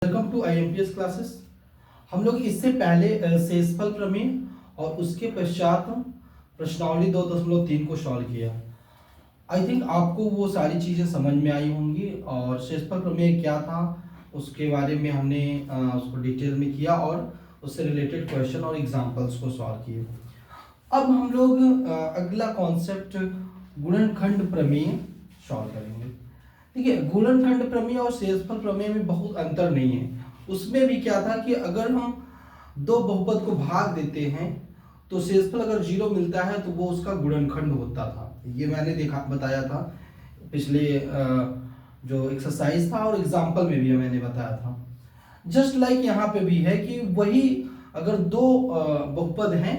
Welcome to IMPS classes. हम लोग इससे पहले शेषफल प्रमेय और उसके पश्चात प्रश्नावली 2.3 को सॉल्व किया। आई थिंक आपको वो सारी चीज़ें समझ में आई होंगी और शेषफल प्रमेय क्या था उसके बारे में हमने उसको डिटेल में किया और उससे रिलेटेड क्वेश्चन और एग्जांपल्स को सॉल्व किए। अब हम लोग अगला कॉन्सेप्ट गुणनखंड प्रमेय सॉल्व करेंगे। ठीक है, गुणनखंड प्रमेय और शेषफल प्रमेय में बहुत अंतर नहीं है। उसमें भी क्या था कि अगर हम दो बहुपद को भाग देते हैं तो शेषफल अगर 0 मिलता है तो वो उसका गुणनखंड होता था। ये मैंने बताया था पिछले जो एक्सरसाइज था और एग्जाम्पल में भी मैंने बताया था। जस्ट लाइक यहाँ पे भी है कि वही अगर दो बहुपद हैं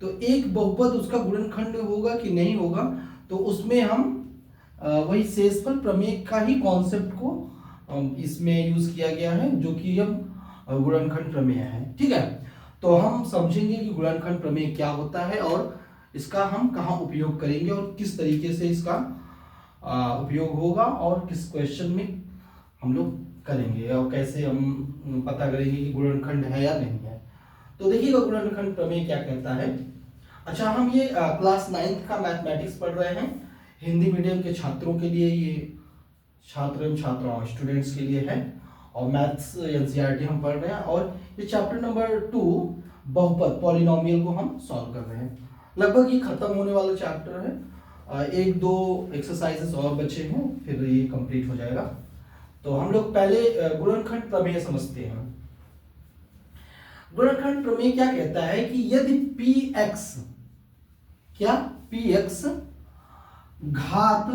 तो एक बहुपद उसका गुणनखंड होगा कि नहीं होगा, तो उसमें हम वही शेषफल प्रमेय का ही कॉन्सेप्ट को इसमें यूज किया गया है, जो कि अब गुणनखंड प्रमेय है। ठीक है, तो हम समझेंगे कि गुणनखंड प्रमेय क्या होता है और इसका हम कहाँ उपयोग करेंगे और किस तरीके से इसका उपयोग होगा और किस क्वेश्चन में हम लोग करेंगे और कैसे हम पता करेंगे कि गुणनखंड है या नहीं है। तो देखिएगा गुणनखंड प्रमेय क्या कहता है। अच्छा, हम ये क्लास 9th का मैथमेटिक्स पढ़ रहे हैं। हिंदी मीडियम के छात्रों के लिए ये छात्र एवं छात्राओं स्टूडेंट्स के लिए है और मैथ्स NCERT हम पढ़ रहे हैं और ये चैप्टर नंबर 2 बहुपद पॉलिनोमियल को हम सॉल्व कर रहे हैं। लगभग ये खत्म होने वाला चैप्टर है। एक दो एक्सरसाइजेस और बचे हैं, फिर ये कंप्लीट हो जाएगा। तो हम लोग पहले गुणनखंड प्रमेय समझते हैं। गुणनखंड प्रमेय क्या कहता है कि यदि px घात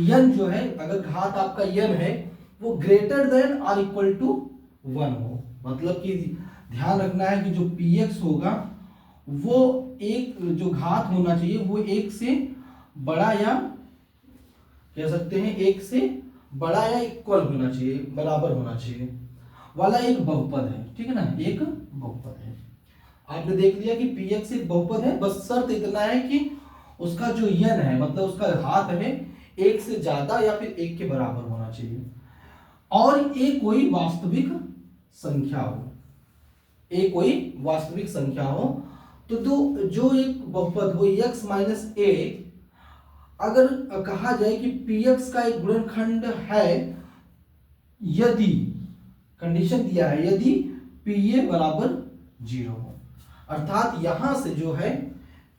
n जो है, अगर घात आपका n है वो ग्रेटर देन और इक्वल टू 1 हो, मतलब कि ध्यान रखना है कि जो px होगा वो एक जो घात होना चाहिए वो एक से बड़ा या कह सकते हैं एक से बड़ा या इक्वल होना चाहिए, बराबर होना चाहिए वाला एक बहुपद है। ठीक है ना, एक बहुपद है। आपने देख लिया कि px एक बहुपद है, बस शर्त इतना है कि उसका जो n है मतलब उसका घात है एक से ज्यादा या फिर एक के बराबर होना चाहिए और ये कोई वास्तविक संख्या हो, एक कोई वास्तविक संख्या हो। तो जो एक बहुपद हो x माइनस a, अगर कहा जाए कि px का एक गुणनखंड है यदि कंडीशन दिया है यदि pa बराबर 0 हो, अर्थात यहां से जो है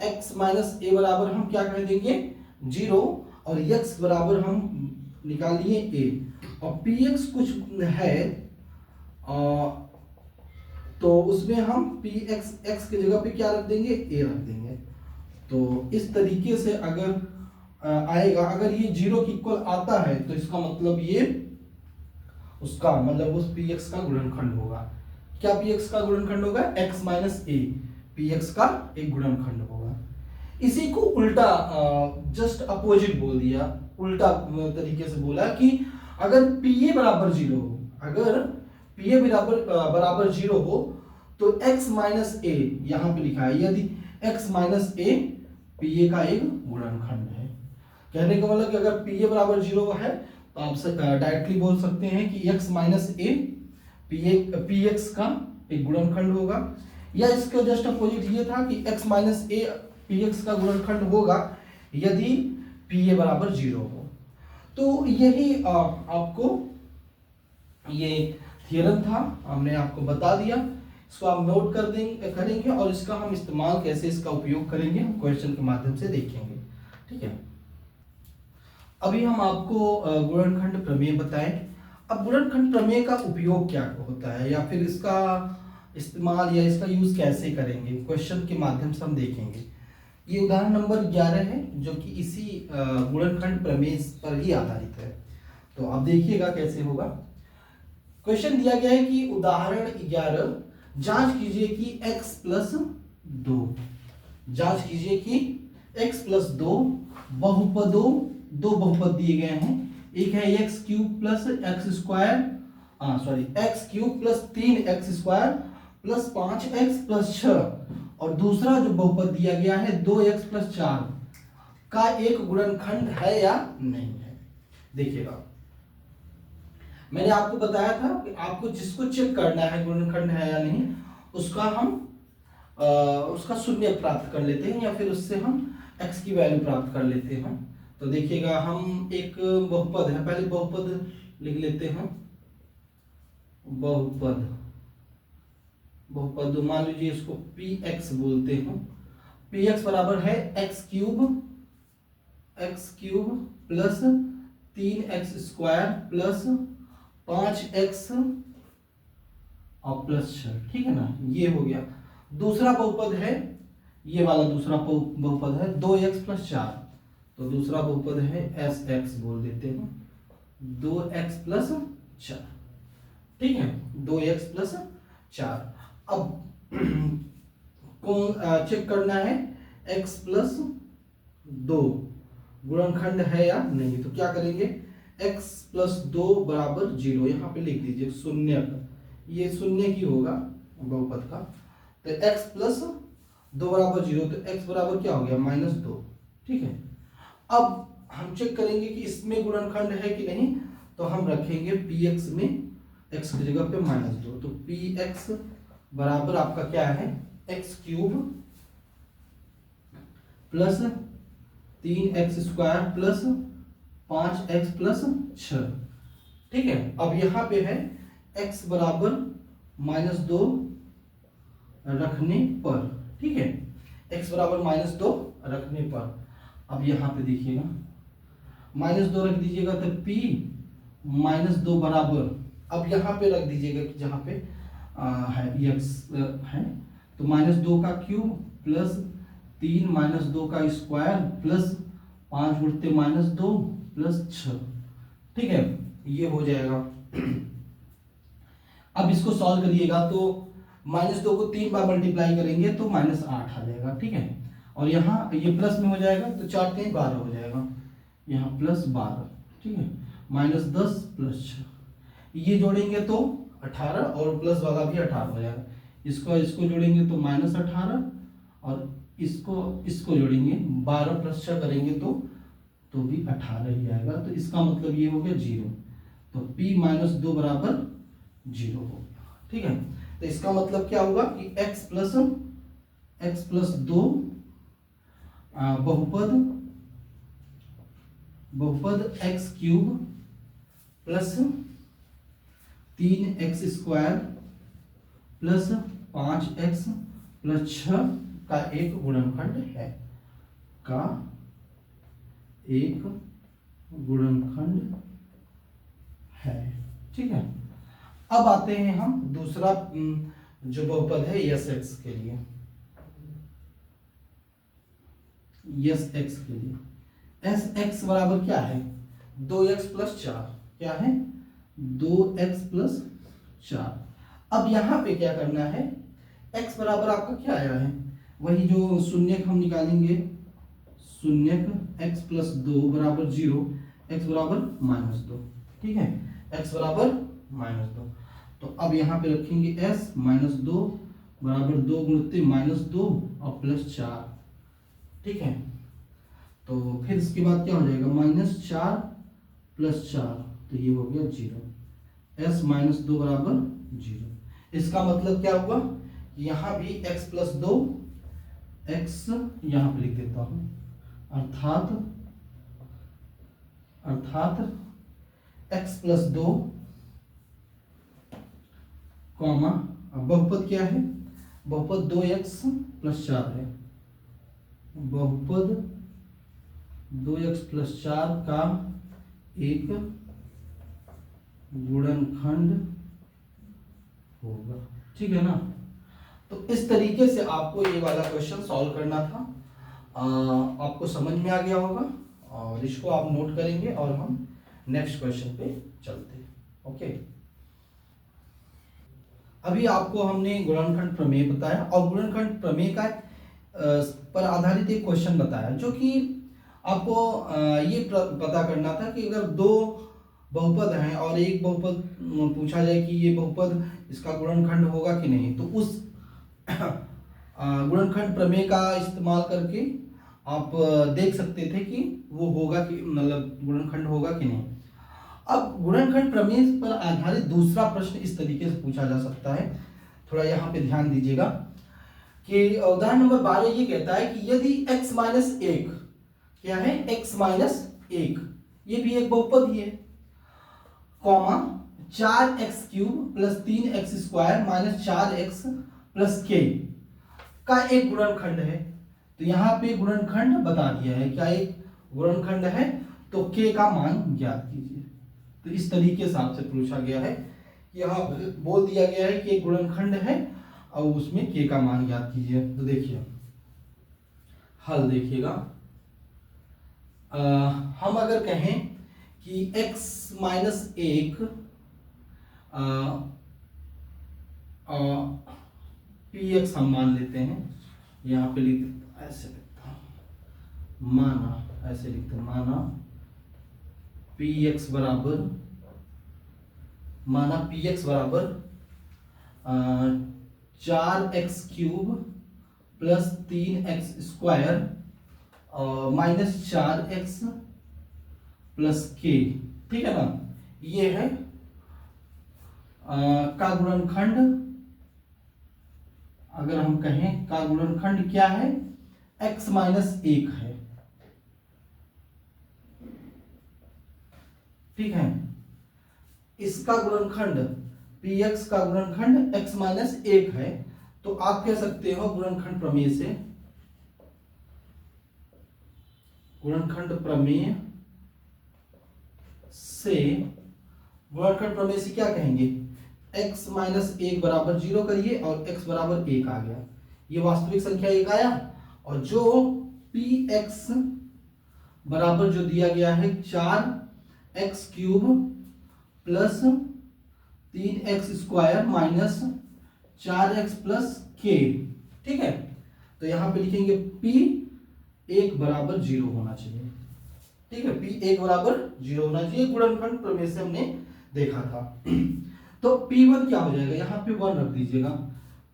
x माइनस a बराबर हम क्या कर देंगे 0 और x बराबर हम निकाल लिए a और px कुछ है तो उसमें हम px x की जगह पे क्या रख देंगे a रख देंगे। तो इस तरीके से अगर आएगा, अगर ये 0 की इक्वल आता है तो इसका मतलब ये उसका मतलब उस px का गुणनखंड होगा। क्या px का गुणनखंड होगा x माइनस a, px का एक गुणनखंड होगा। इसी को उल्टा जस्ट अपोजिट बोल दिया, उल्टा तरीके से बोला कि अगर pa बराबर 0 हो, अगर pa बराबर 0 हो तो x माइनस a यहां पे लिखा है यदि x माइनस a pa का एक गुणनखंड है। कहने का मतलब कि अगर pa बराबर 0 है तो आप डायरेक्टली बोल सकते हैं कि x माइनस a px का एक गुणनखंड होगा, या इसका जस्ट अपोजिट ये था कि x माइनस a px का गुणनखंड होगा यदि pa बराबर 0 हो। तो यही आपको ये थियरम था, हमने आपको बता दिया। इसको आप नोट करेंगे और इसका हम इस्तेमाल कैसे इसका उपयोग करेंगे हम क्वेश्चन के माध्यम से देखेंगे। ठीक है, अभी हम आपको गुणनखंड प्रमेय बताएं। अब गुणनखंड प्रमेय का उपयोग क्या होता है या फिर इसका इस्तेमाल या इसका यूज कैसे करेंगे क्वेश्चन के माध्यम से हम देखेंगे। ये उदाहरण नंबर 11 है जो कि इसी गुणनखंड प्रमेय पर ही आधारित है। तो आप देखिएगा कैसे होगा। क्वेश्चन दिया गया है कि उदाहरण 11 जांच कीजिए कि x प्लस 2, जांच कीजिए कि x प्लस 2 बहुपदों, दो बहुपद दिए गए हैं। एक है x cube plus x square x cube plus 3x square plus 5x plus 6 और दूसरा जो बहुपद दिया गया है 2x प्लस 4 का एक गुणनखंड है या नहीं है। देखिएगा मैंने आपको बताया था कि आपको जिसको चेक करना है गुणनखंड है या नहीं, उसका हम उसका शून्य प्राप्त कर लेते हैं या फिर उससे हम x की वैल्यू प्राप्त कर लेते हैं। तो देखिएगा हम एक बहुपद है, पहले बहुपद लिख लेते हैं। बहुपद बहुपद मान लीजिए इसको px बोलते हैं। px बराबर है x cube plus 3x square plus 5x और प्लस 6, ठीक है ना, ये हो गया। दूसरा बहुपद है, ये वाला दूसरा बहुपद है 2x प्लस 4, तो दूसरा बहुपद है sx बोल देते हैं, 2x प्लस 4, ठीक है, 2x प्लस 4। अब कौन चेक करना है, x प्लस 2 गुणनखंड है या नहीं। तो क्या करेंगे, x प्लस 2 बराबर 0, यहाँ पे लिख दीजिए शून्य, ये शून्य की होगा बहुपद का। तो x प्लस 2 बराबर 0, तो x बराबर क्या हो गया, -2, ठीक है। अब हम चेक करेंगे कि इसमें गुणनखंड है कि नहीं, तो हम रखेंगे px में x की जगह पे -2, तो px बराबर आपका क्या है, x cube plus 3x square plus 5x plus 6, ठीक है। अब यहाँ पे है x बराबर -2 रखने पर, ठीक है, x बराबर -2 रखने पर। अब यहाँ पे देखिएगा -2 रख दीजिएगा, तो p -2 बराबर, अब यहाँ पे रख दीजिएगा कि जहाँ पे है x है, तो -2 का क्यूब प्लस 3 -2 का स्क्वायर प्लस 5 गुणित -2 प्लस 6, ठीक है, ये हो जाएगा। अब इसको सॉल्व करिएगा तो -2 को 3 बार मल्टीप्लाई करेंगे तो -8 आ जाएगा, ठीक है। और यहाँ ये प्लस में हो जाएगा, तो 4 3 12 हो जाएगा, यहाँ प्लस 12, ठीक है, -10 प्लस 6, ये जोड़ेंगे तो 18 और प्लस वाला भी 18 हो जाएगा। इसको जोड़ेंगे तो -18 और इसको जोड़ेंगे 12 प्लस 6 करेंगे तो भी 18 ही आएगा। तो इसका मतलब ये हो गया 0, तो p -2 बराबर 0 हो गया, ठीक है। तो इसका मतलब क्या होगा कि x प्लस 2 बहुपद x cube plus 3x square plus 5x plus 6 का एक गुणनखंड है, ठीक है। अब आते हैं हम दूसरा जो बहुपद है यस एक्स के लिए, एस एक्स बराबर क्या है, 2x प्लस 4, क्या है 2x प्लस 4। अब यहाँ पे क्या करना है, x बराबर आपका क्या आया है, वही जो शून्यक हम निकालेंगे, शून्यक x प्लस 2 बराबर 0, x बराबर -2, ठीक है, x बराबर -2। तो अब यहाँ पे रखेंगे s -2 बराबर 2 गुणित -2 और प्लस 4, ठीक है। तो फिर इसके बाद क्या हो जाएगा, -4 प्लस 4, तो ये हो गया 0, s -2 बराबर 0। इसका मतलब क्या हुआ, यहाँ भी x प्लस 2, x यहाँ पे लिख देता हूँ, अर्थात x प्लस 2 कॉमा, बहुपद क्या है, बहुपद 2x प्लस 4 है, बहुपद 2x प्लस 4 का एक गुणनखंड होगा, ठीक है ना। तो इस तरीके से आपको ये वाला क्वेश्चन सॉल्व करना था। आपको समझ में आ गया होगा और इसको आप नोट करेंगे और हम नेक्स्ट क्वेश्चन पे चलते हैं, ओके। अभी आपको हमने गुणनखंड प्रमेय बताया और गुणनखंड प्रमेय का पर आधारित एक क्वेश्चन बताया, जो कि आपको ये पता करना था कि अगर दो बहुपद हैं और एक बहुपद पूछा जाए कि ये बहुपद इसका गुणनखंड होगा कि नहीं, तो उस गुणनखंड प्रमेय का इस्तेमाल करके आप देख सकते थे कि वो होगा कि मतलब गुणनखंड होगा कि नहीं। अब गुणनखंड प्रमेय पर आधारित दूसरा प्रश्न इस तरीके से पूछा जा सकता है, थोड़ा यहाँ पे ध्यान दीजिएगा कि उदाहरण नंबर 12 ये कहता है कि यदि x माइनस एक, क्या है x माइनस एक, ये भी एक बहुपद ही है, comma 4x³ plus 3x² minus 4x plus k का एक गुणनखंड है। तो यहाँ पे गुणनखंड बता दिया है, क्या एक गुणनखंड है, तो k का मान ज्ञात कीजिए। तो इस तरीके से आपसे पूछा गया है, यहाँ बोल दिया गया है कि एक गुणनखंड है और उसमें k का मान ज्ञात कीजिए। तो देखिए हल देखिएगा, हम अगर कहें कि x माइनस एक px हम मान लेते हैं, यहाँ पे लिख ऐसे लिखता हूं, माना ऐसे लिखते हैं, माना px बराबर, माना px बराबर 4x³ plus 3x² minus 4x plus k, ठीक है ना, ये है का गुणनखंड। अगर हम कहें का गुणनखंड क्या है, x माइनस एक है, ठीक है, इसका गुणनखंड px का गुणनखंड x माइनस एक है। तो आप कह सकते हो गुणनखंड प्रमेय से, गुणनखंड प्रमेय से, गुणनखंड प्रमेय से क्या कहेंगे, x माइनस एक बराबर 0 करिए और x बराबर एक आ गया, ये वास्तविक संख्या एक आया, और जो px बराबर जो दिया गया है 4x³ plus 3x² minus 4x plus k, ठीक है। तो यहां पे लिखेंगे p एक बराबर 0 होना चाहिए, ठीक है, p एक बराबर 0 होना चाहिए, गुणनखंड प्रमेय से हमने देखा था। तो p1 क्या हो जाएगा, यहाँ पे 1 रख दीजिएगा,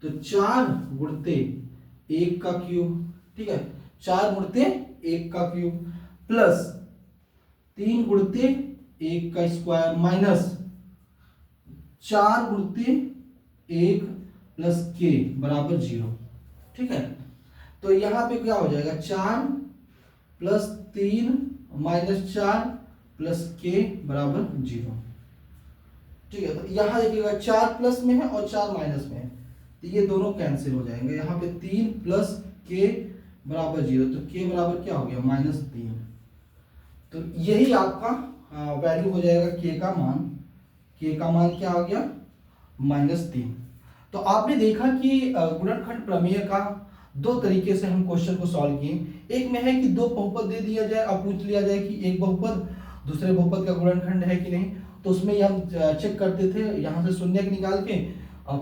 तो 4 गुणते 1 का क्यूब, ठीक है, 4 गुणते 1 का क्यूब प्लस 3 गुणते 1 का स्क्वायर माइनस 4 गुणते 1 प्लस k बराबर 0, ठीक है। तो यहां पे क्या हो जाएगा, 4 प्लस 3 माइनस 4 प्लस k बराबर 0, ठीक है। तो यहां देखिएगा 4 प्लस में है और 4 माइनस में है, तो ये दोनों कैंसिल हो जाएंगे, यहाँ पे 3 प्लस k बराबर 0, तो k बराबर क्या हो गया, -3। तो यही आपका वैल्यू हो जाएगा k का मान, k का मान क्या हो गया, -3। तो आपने देखा कि गुणनखंड प्रमेय का दो तरीके से हम क्वेश्चन को सॉल्व किए। एक में है कि दो बहुपद दे दिया जाए और पूछ लिया जाए कि एक बहुपद दूसरे बहुपद का गुणनखंड है कि नहीं, तो उसमें हम चेक करते थे, यहाँ से शून्य निकाल के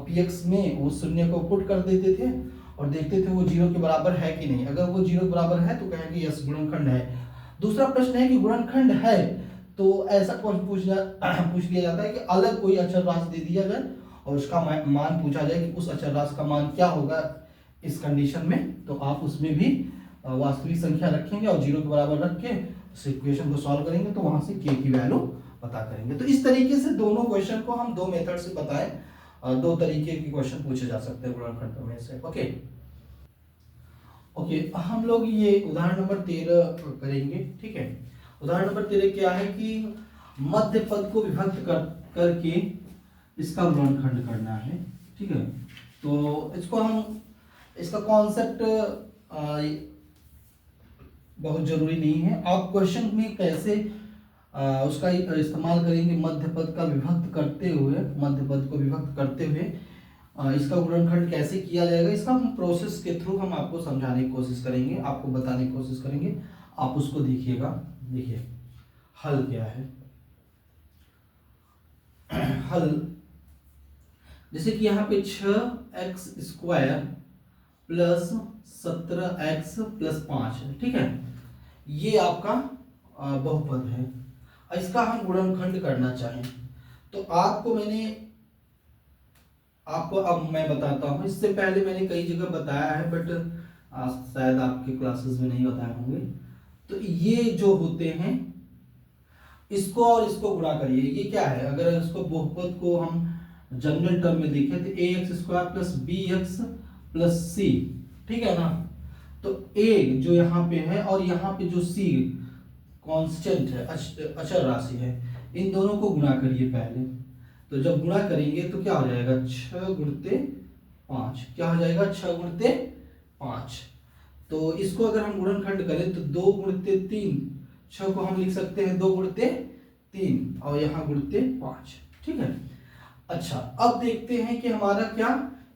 px में वो शून्य को पुट कर देते थे और देखते थे वो 0 के बराबर है कि नहीं। अगर वो 0 के बराबर है तो कहेंगे यस गुणनखंड है। दूसरा प्रश्न है कि गुणनखंड है तो ऐसा पूछ लिया जाता है कि अलग कोई अचर राशि दे दिया जाए और उसका मान पूछा जाए कि उस अचर राशि का मान क्या होगा इस कंडीशन में, तो आप उसमें भी वास्तविक संख्या रखेंगे और 0 के बराबर रख के उस इक्वेशन को सॉल्व करेंगे तो वहां से k की वैल्यू पता करेंगे। तो इस तरीके से दोनों क्वेश्चन को हम दो मेथड से बताएं, दो तरीके के क्वेश्चन पूछे जा सकते हैं गुणनखंड प्रमेय से। ओके, हम लोग ये उदाहरण नंबर 13 करेंगे, ठीक है। उदाहरण नंबर 13 क्या है कि मध्य पद को विभक्त करके इसका गुणनखंड करना है, ठीक है। तो इसको हम, इसका कॉन्सेप्ट बहुत जरूरी नहीं है, आप क्वेश्चन में कैसे उसका इस्तेमाल करेंगे, मध्य पद का विभक्त करते हुए, मध्य पद को विभक्त करते हुए इसका गुणनखंड कैसे किया जाएगा, इसका हम प्रोसेस के थ्रू हम आपको समझाने की कोशिश करेंगे, आपको बताने की कोशिश करेंगे, आप उसको देखिएगा। देखिए हल क्या है, हल जैसे कि यहाँ पे 6x² प्लस 17x प्लस 5 है, ठीक है, ये आपका बहुपद है, इसका हम गुणनखंड करना चाहें तो आपको अब मैं बताता हूं। इससे पहले मैंने कई जगह बताया है बट शायद आपके क्लासेस में नहीं बताए होंगे। तो ये जो होते हैं इसको और इसको गुणा करिए, ये क्या है, अगर इसको बहुपद को हम जनरल टर्म में देखें तो a x square plus b x plus c, ठीक है ना। तो ए जो यहाँ पे है और यहाँ पे जो सी कांस्टेंट है, अचर राशि है, इन दोनों को गुणा करिए पहले। तो जब गुणा करेंगे तो क्या हो जाएगा, 6 गुणते 5, क्या हो जाएगा 6 गुणते 5। तो इसको अगर हम गुणनखंड करें तो 2 गुणते 3, 6 को हम लिख सकते हैं 2 गुणते 3 और यहाँ गुणते 5, ठीक है। अच्छा, अब देखते हैं कि हमारा क्या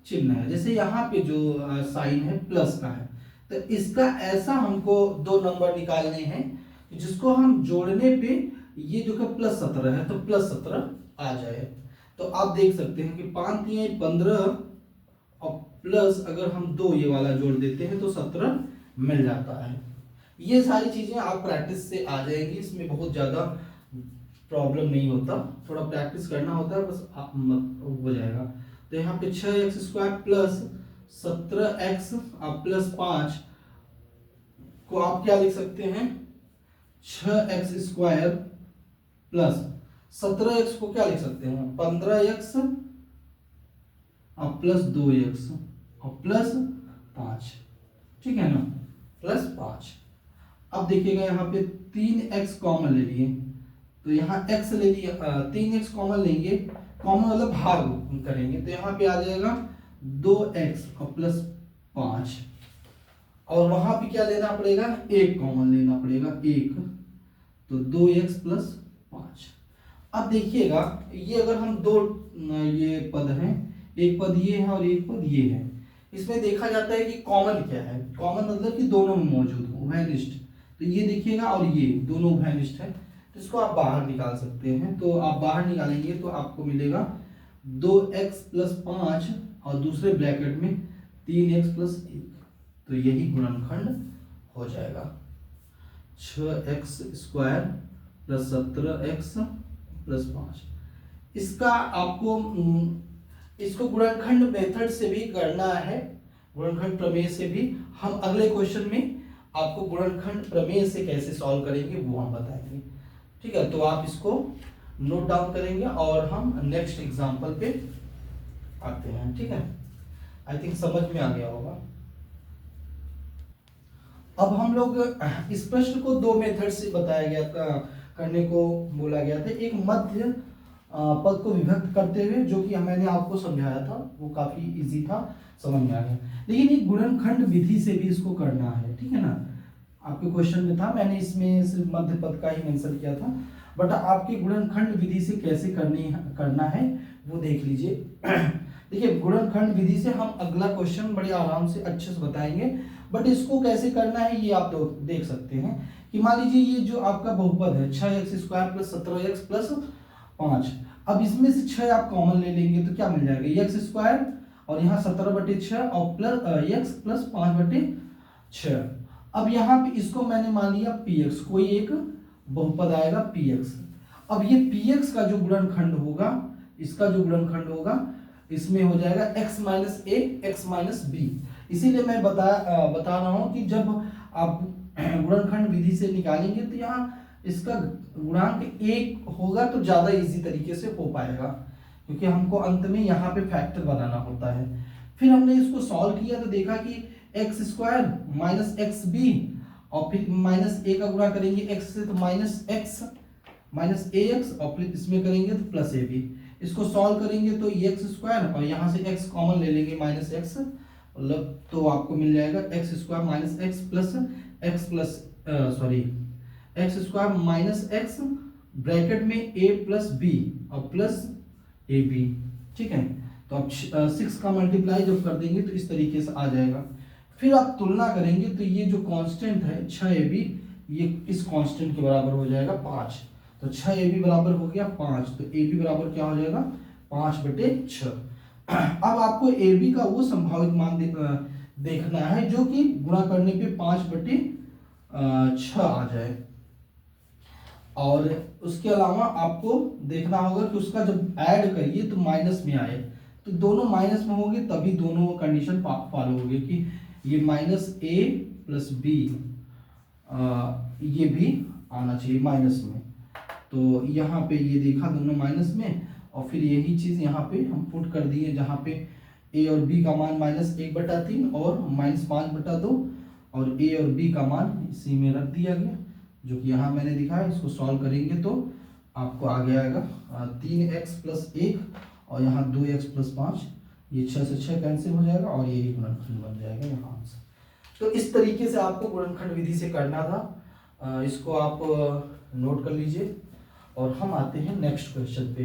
चिन्ह है। जैसे यहाँ पे जो साइन है प्लस का है, तो इसका ऐसा हमको 2 नंबर निकालने हैं जिसको हम जोड़ने पे ये जो का प्लस 17 है तो प्लस 17 आ जाए। तो आप देख सकते हैं कि 5 3 15 और प्लस अगर हम 2 ये वाला जोड़ देते हैं तो 17 मिल जाता है। ये सारी चीजें आप प्रैक्टिस से आ जाएंगी, इसमें बहुत ज्यादा प्रॉब्लम नहीं होता, थोड़ा प्रैक्टिस करना होता है बस, आप हो जाएगा। तो यहाँ पे 6x square plus 17x plus 5 को आप क्या लिख सकते हैं, 6x स्क्वायर प्लस 17x को क्या लिख सकते हैं 15x प्लस 2x और प्लस 5, ठीक है ना, प्लस 5। अब देखिएगा यहाँ पे 3x कॉमन ले लिए, तो यहाँ x ले लिया, 3x कॉमन लेंगे, कॉमन मतलब भाग करेंगे, तो यहाँ पे आ जाएगा 2x और प्लस 5, और वहां पे क्या लेना पड़ेगा, 1 कॉमन लेना पड़ेगा, 1, तो 2x प्लस 5। अब देखिएगा ये अगर हम दो ये पद हैं, एक पद ये है और एक पद ये है, इसमें देखा जाता है कि कॉमन क्या है, कॉमन मतलब कि दोनों में मौजूद हो, उभयनिष्ठ। तो ये देखिएगा और ये दोनों उभयनिष्ठ है, तो इसको आप बाहर निकाल सकते हैं। तो आप बाहर निकालेंगे तो आपको मिलेगा 2x प्लस 5 और दूसरे ब्रैकेट में 3x प्लस 1, तो यही गुणनखंड हो जाएगा 6x square plus 17x plus 5। इसका आपको इसको गुणनखंड मेथड से भी करना है, गुणनखंड प्रमेय से भी। हम अगले क्वेश्चन में आपको गुणनखंड प्रमेय से कैसे सॉल्व करेंगे वो हम बताएंगे, ठीक है। तो आप इसको नोट डाउन करेंगे और हम नेक्स्ट एग्जांपल पे आते हैं, ठीक है। आई थिंक समझ में आ गया होगा। अब हम लोग इस प्रश्न को 2 मेथड से बताया गया था, करने को बोला गया था। एक मध्य पद को विभक्त करते हुए, जो कि मैंने आपको समझाया था, वो काफी इजी था, समझ में आ गया। लेकिन एक गुणनखंड विधि से भी इसको करना है, ठीक है ना। आपके क्वेश्चन में था, मैंने इसमें सिर्फ मध्य पद का ही मेंशन किया था, बट आपकी गुणनखंड विधि से कैसे करना है वो देख लीजिए। देखिए, गुणनखंड विधि से हम अगला क्वेश्चन बड़े आराम से अच्छे से बताएंगे, बट इसको कैसे करना है ये आप देख सकते हैं। कि मान लीजिए ये जो आपका बहुपद है 6x square plus 17x plus 5, अब इसमें से 6 आप कॉमन ले लेंगे तो क्या मिल जाएगा, x स्क्वायर और यहाँ 17/6 और प्लस x प्लस 5/6। अब यहाँ पे इसको मैंने मान लिया px, कोई एक बहुपद आएगा px। अब ये px का जो गुणनखंड होगा, इसका जो गुणनखंड होगा, इसमें हो जाएगा x minus a x minus b। इसीलिए मैं बता रहा हूं कि जब आप गुणनखंड विधि से निकालेंगे तो यहाँ इसका गुणांक 1 होगा तो ज्यादा इजी तरीके से हो पाएगा, क्योंकि हमको अंत में यहाँ पे फैक्टर बनाना होता है। फिर हमने इसको सॉल्व किया तो देखा कि x square minus x b और फिर माइनस ए का गुणा करेंगे एक्स से तो माइनस एक्स माइनस ए एक्स और फिर इसमें करेंगे तो प्लस ए बी। इसको सॉल्व करेंगे तो एक्स स्क्वायर और यहाँ से एक्स कॉमन ले लेंगे माइनस एक्स, मतलब तो आपको मिल जाएगा x square minus x plus x square minus x bracket में ए प्लस बी और प्लस ए बी, ठीक है। तो आप 6 का मल्टीप्लाई जब कर देंगे तो इस तरीके से आ जाएगा। फिर आप तुलना करेंगे तो ये जो कांस्टेंट है 6ab, ये इस कांस्टेंट के बराबर हो जाएगा 5, तो 6ab बराबर हो गया 5, तो ab बराबर क्या हो जाएगा 5/6। अब आपको ab का वो संभावित मान देखना है जो कि गुणा करने पे 5/6 आ जाए, और उसके अलावा आपको देखना होगा कि उसका जब ऐड करिए तो माइनस में आए, तो दोनों माइनस में होंगे तभी दोनों कंडीशन फॉलो होगी कि ये माइनस a प्लस बी ये भी आना चाहिए माइनस में। तो यहाँ पे ये देखा दोनों माइनस में, और फिर यही चीज़ यहाँ पे हम पुट कर दिए, जहाँ पे ए और बी का मान -1/3 और -5/2, और ए और बी का मान इसी में रख दिया गया, जो कि यहाँ मैंने दिखाया। इसको सॉल्व करेंगे तो आपको आगे आएगा 3x + 1 और यहाँ 2x + 5, ये 6 से 6 कैंसिल हो जाएगा और यही गुणनखंड बन जाएगा यहाँ आंसर। तो इस तरीके से आपको गुणनखंड विधि से करना था, इसको आप नोट कर लीजिए। और हम आते हैं नेक्स्ट क्वेश्चन पे।